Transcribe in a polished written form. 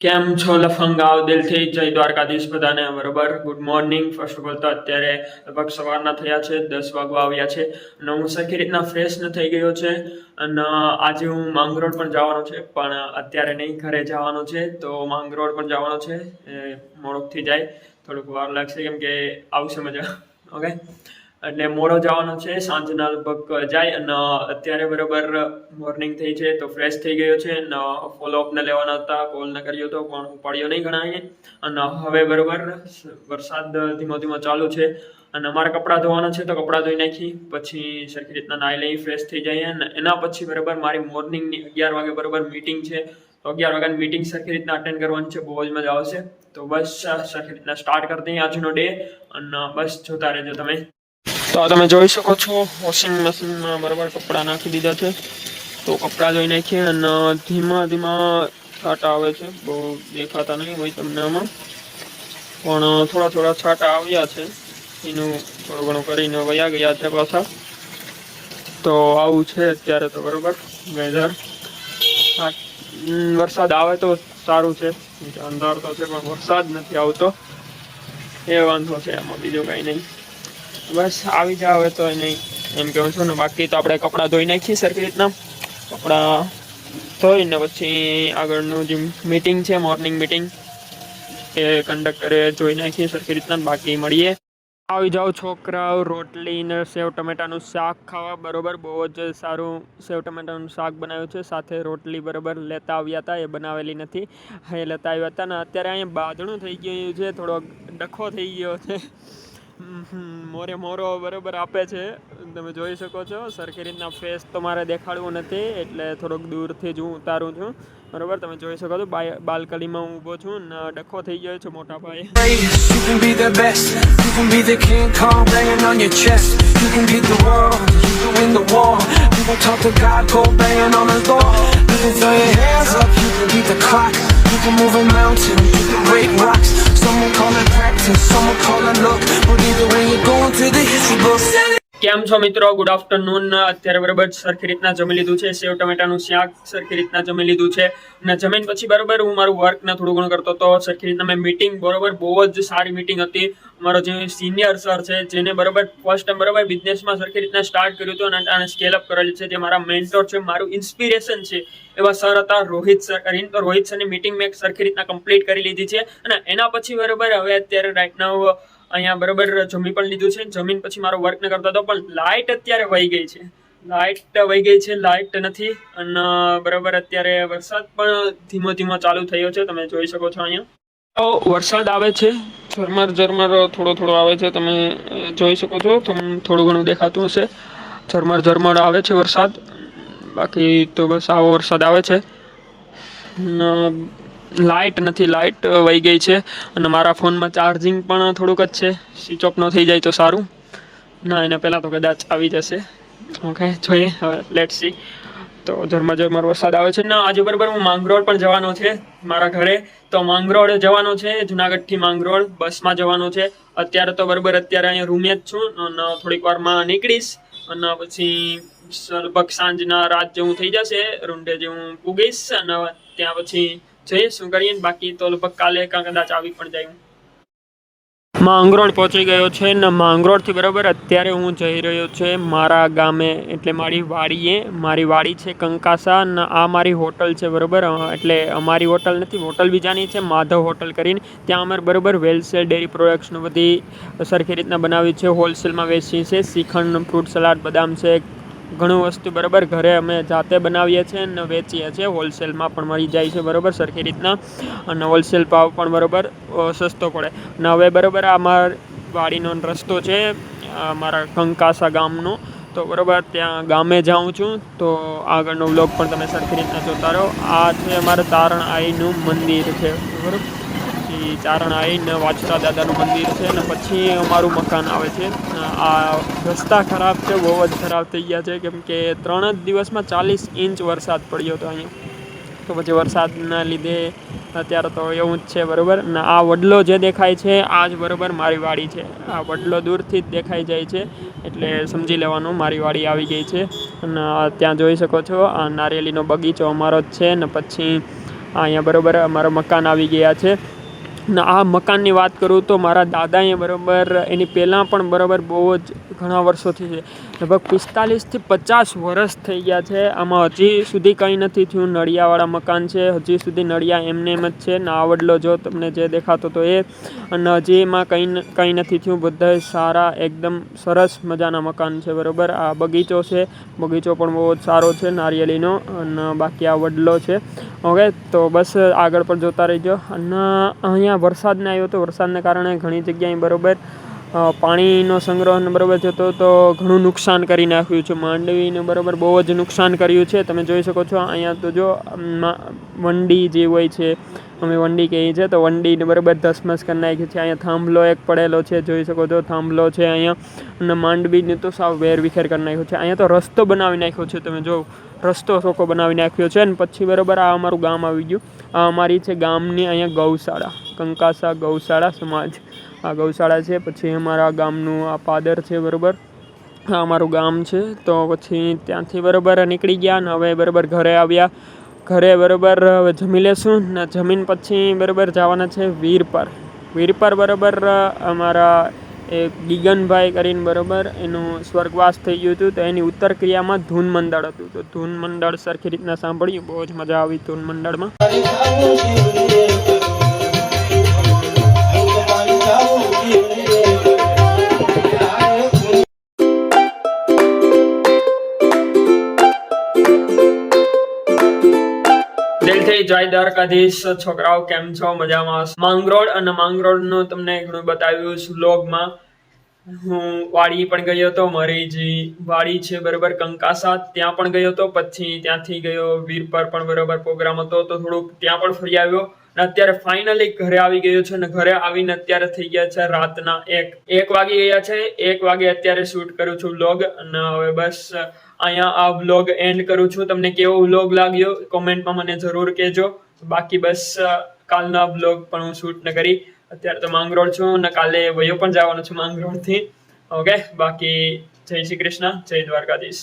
કેમ છો લફંગાઓ દિલથી જય દ્વારકાધીશ બધાને બરોબર. Good morning. First of all તો અત્યારે લગભગ સવારના થયા છે, 10 વાગવા આવ્યા છે અને હું સરખી રીતના ફ્રેશ ન થઈ ગયો છે અને આજે હું માંગરોળ પણ જવાનો છે, પણ અત્યારે નહીં, ઘરે જવાનો છે. તો માંગરોળ પણ જવાનો છે, મોડુંથી જાય, થોડુંક વાર લાગશે કેમ કે આવશે મજા. ઓકે, એટલે મોડો જવાનો છે, સાંજના લગભગ જાય અને અત્યારે બરોબર મોર્નિંગ થઈ છે તો ફ્રેશ થઈ ગયો છે અને ફોલોઅપ ને લેવાના હતા, કોલ ને કર્યો હતો પણ પડ્યો નહીં ગણાય. અને હવે બરોબર વરસાદ ધીમો ધીમો ચાલુ છે અને અમારે કપડાં ધોવાના છે તો કપડાં ધોઈ નાખી, પછી સરખી રીતના નાહી લઈ, ફ્રેશ થઈ જઈએ અને એના પછી બરોબર મારી મોર્નિંગની 11 વાગે બરોબર મીટિંગ છે. તો 11 વાગ્યાની મીટિંગ સરખી રીતના અટેન્ડ કરવાની છે, બહુ જ મજા આવશે. તો બસ સરખી રીતના સ્ટાર્ટ કરી દઈએ આજનો ડે અને બસ જોતા રહેજો તમે. તો તમે જોઈ શકો છો વોશિંગ મશીનમાં બરાબર કપડાં નાખી દીધા છે. તો કપડાં ધોઈ નાખીએ અને ધીમા ધીમા છાંટા આવે છે, બહુ દેખાતા નહીં હોય તમને આમાં, પણ થોડા થોડા છાંટા આવ્યા છે. એનું થોડું ઘણું કરીને વયા ગયા છે પાછા. તો આવું છે અત્યારે તો બરોબર વેધર. વરસાદ આવે તો સારું છે, અંધાર તો છે પણ વરસાદ નથી આવતો, એ વાંધો છે. આમાં બીજું કઈ નહીં, બસ આવી જાવ તો નહીં એમ કહું છું ને. બાકી તો આપણે કપડાં ધોઈ નાખીએ સરખી રીતના. કપડાં ધોઈને પછી આગળનું જે મીટિંગ છે, મોર્નિંગ મીટિંગ, એ કંડક્ટરે જોઈ નાખીએ સરખી રીતના. બાકી મળીએ. આવી જાઓ છોકરાઓ, રોટલી ને સેવ ટમેટાનું શાક ખાવા. બરોબર, બહુ જ સારું સેવ ટમેટાનું શાક બનાવ્યું છે, સાથે રોટલી બરોબર લેતા આવ્યા હતા, એ બનાવેલી નથી, એ લેતા આવ્યા હતા. ને અત્યારે અહીંયા બાદણું થઈ ગયું છે, થોડો ડખો થઈ ગયો છે, મોરે મોરો બરોબર આપે છે, તમે જોઈ શકો છો. સરખી રીતના ફેસ તો મારે દેખાડવું નથી એટલે થોડોક દૂરથી જ હું ઉતારું છું, બરોબર. તમે જોઈ શકો છો બાલ્કનીમાં હું ઊભો છું ને ડખો થઈ ગયો છે મોટા ભાઈ. You can move a mountain, you can break rocks. Someone call it practice, someone call it luck. But either way you're going to the history books. કેમ છો મિત્રો? Good afternoon. અત્યારે બરોબર સરખી રીતના જમી લીધું છે, સેવ ટમેટાનું શાક સરખી રીતના જમી લીધું છે અને જમીન પછી બરોબર હું મારું વર્ક ને થોડું ઘણું કરતો હતો. સરખી રીતના મેં મીટિંગ બરોબર બહુ જ સારી મીટિંગ હતી. અમારો જે સિનિયર સર છે, જેને બરોબર ફર્સ્ટ ટાઈમ બરોબર બિઝનેસમાં સરખી રીતના સ્ટાર્ટ કર્યું હતું અને સ્કેલ અપ કરેલું છે, જે મારા મેન્ટોર છે, મારું ઇન્સ્પિરેશન છે, એવા સર હતા રોહિત સર કરીને. તો રોહિત સરની મીટિંગ મેં સરખી રીતના કમ્પ્લીટ કરી લીધી છે અને એના પછી બરોબર હવે અત્યારે રાઈટ નાઉ અહીંયા બરોબર જમી પણ લીધું છે. જમીન પછી મારો વર્ક ન કરતો હતો, પણ લાઇટ અત્યારે વહી ગઈ છે, લાઇટ નથી અને બરોબર અત્યારે વરસાદ પણ ધીમો ધીમો ચાલુ થયો છે, તમે જોઈ શકો છો. અહીંયા તો વરસાદ આવે છે, ઝરમર થોડો આવે છે, તમે જોઈ શકો છો. થોડું ઘણું દેખાતું હશે, ઝરમર આવે છે વરસાદ. બાકી તો બસ આવો વરસાદ આવે છે. લાઇટ નથી, લાઇટ વહી ગઈ છે અને મારા ફોનમાં ચાર્જિંગ પણ થોડુંક જ છે, સ્વિચ ઓફ ન થઈ જાય તો સારું. ના, એના પહેલાં તો કદાચ આવી જશે. ઓકે, જોઈએ હવે, લેટ્સ સી. તો ઝરમર વરસાદ આવે છે ને આજે બરોબર હું માંગરોળ પણ જવાનો છે મારા ઘરે. તો માંગરોળ જવાનો છે, જુનાગઢથી માંગરોળ બસમાં જવાનું છે. અત્યારે તો બરોબર અત્યારે અહીંયા રૂમે જ છું અને થોડીક વારમાં નીકળીશ અને પછી લગભગ સાંજના રાત જેવું થઈ જશે, રૂંઢે જેવું પૂગીશ અને ત્યાં પછી જોઈએ શું કરીએ. બાકી તો લગભગ કાલે કદાચ આવી પણ જાય. માંગરોળ પહોંચી ગયો છે ને માંગરોળથી બરાબર અત્યારે હું જઈ રહ્યો છે મારા ગામે, એટલે મારી વાડી છે કંકાસા, અને આ મારી હોટલ છે બરાબર. એટલે અમારી હોટલ નથી, હોટલ બીજાની છે, માધવ હોટલ કરીને. ત્યાં અમારે બરાબર વેલસેલ ડેરી પ્રોડક્ટ્સનું બધી સરખી રીતના બનાવી છે, હોલસેલમાં વેચી છે. શ્રીખંડ, ફ્રૂટ સલાડ, બદામ શેક, ઘણું વસ્તુ બરાબર ઘરે અમે જાતે બનાવીએ છીએ અને વેચીએ છીએ. હોલસેલમાં પણ મળી જાય છે બરાબર સરખી રીતના, અને હોલસેલ ભાવ પણ બરાબર સસ્તો પડે. અને હવે બરાબર અમારા વાડીનો રસ્તો છે અમારા કંકાસા ગામનો, તો બરાબર ત્યાં ગામે જાઉં છું. તો આગળનો વ્લોગ પણ તમે સરખી રીતના જોતા રહો. આ છે અમારા તારણ આઈનું મંદિર છે બરાબર, પછી ચારણ આઈને વાછરા દાદાનું મંદિર છે અને પછી અમારું મકાન આવે છે. આ રસ્તા ખરાબ છે, બહુ જ ખરાબ થઈ ગયા છે, કેમ કે 3 જ દિવસમાં 40 ઇંચ વરસાદ પડ્યો હતો અહીંયા. તો પછી વરસાદના લીધે અત્યારે તો એવું જ છે બરાબર. અને આ વડલો જે દેખાય છે આ જ બરાબર મારી વાડી છે. આ વડલો દૂરથી જ દેખાઈ જાય છે એટલે સમજી લેવાનું મારી વાડી આવી ગઈ છે. અને ત્યાં જોઈ શકો છો આ નારિયેળીનો બગીચો અમારો જ છે. ને પછી અહીંયા બરાબર અમારા મકાન આવી ગયા છે. ને આ મકાનની વાત કરું તો મારા દાદાએ બરાબર એની પહેલાં પણ બરાબર બહુ જ ઘણા વર્ષોથી છે, લગભગ 45 થી 50 વર્ષ થઈ ગયા છે. આમાં હજી સુધી કંઈ નથી થયું. નળિયાવાળા મકાન છે, હજી સુધી નળિયા એમને એમ જ છે ને આ વડલો જો તમને જે દેખાતો તો એ, અને હજી એમાં કંઈ નથી થયું. બધા સારા એકદમ સરસ મજાના મકાન છે બરાબર. આ બગીચો છે, બગીચો પણ બહુ જ સારો છે નારિયેળીનો, અને બાકી આ વડલો છે. ઓકે, તો બસ આગળ પણ જોતા રહીજો. અને અહીંયા વરસાદને આવ્યો તો વરસાદને કારણે ઘણી જગ્યાએ બરાબર પાણીનો સંગ્રહ બરાબર થતો તો ઘણું નુકસાન કરી નાખ્યું છે. માંડવીને બરાબર બહુ જ નુકસાન કર્યું છે. તમે જોઈ શકો છો અહીંયા તો જો વંડી જે હોય છે, અમે વંડી કહીએ છીએ, તો વંડીને બરાબર ધસમસ કરી નાખી છે. અહીંયા થાંભલો એક પડેલો છે, જોઈ શકો છો થાંભલો છે અહીંયા. અને માંડવીને તો સાવ વેરવિખેર કરી નાખ્યો છે. અહીંયા તો રસ્તો બનાવી નાખ્યો છે, તમે જો રસ્તો સોકો બનાવી નાખ્યો છે. અને પછી બરાબર આ અમારું ગામ આવી ગયું. આ અમારી છે ગામની અહીંયા ગૌશાળા, કંકાસા ગૌશાળા સમાજ, આ ગૌશાળા છે. પછી અમારા ગામનું આ પાદર છે બરાબર, આ અમારું ગામ છે. તો પછી ત્યાંથી બરાબર નીકળી ગયા ને હવે બરાબર ઘરે આવ્યા. ઘરે બરાબર હવે જમી લેશું ને જમીન પછી બરાબર જવાના છે વીરપર. વીરપર બરાબર અમારા એક ગીગનભાઈ કરીને બરાબર એનું સ્વર્ગવાસ થઈ ગયું હતું, તો એની ઉત્તર ક્રિયામાં ધૂન મંડળ હતું. તો ધૂન મંડળ સરખી રીતના સાંભળ્યું, બહુ જ મજા આવી ધૂન મંડળમાં. દિલથી જય દ્વારકાધીશ. છોકરાઓ કેમ છો? મજામાં? માંગરોળ અને માંગરોળનું તમને ઘણું બતાવ્યું વ્લોગમાં. હું વાડી પણ ગયો હતો, મારી જે વાડી છે બરાબર કંકાસા, ત્યાં પણ ગયો હતો. પછી ત્યાંથી ગયો વીરપર પણ બરાબર પ્રોગ્રામ હતો, તો થોડુંક ત્યાં પણ ફરી આવ્યો. અને અત્યારે ફાઇનલી ઘરે આવી ગયો છે. અને ઘરે આવીને અત્યારે થઈ ગયા છે રાતના 1 વાગી ગયા છે. 1 વાગે અત્યારે શૂટ કરું છું વ્લોગ. અને હવે બસ અહીંયા આ વ્લોગ એન્ડ કરું છું. તમને કેવો વ્લોગ લાગ્યો કોમેન્ટમાં મને જરૂર કહેજો. બાકી બસ કાલના વ્લોગ પણ હું શૂટ ન કરી. અત્યારે તો માંગરોળ છું અને કાલે વયો પણ જવાનો છું માંગરોળથી. ઓકે, બાકી જય શ્રી કૃષ્ણ, જય દ્વારકાધીશ.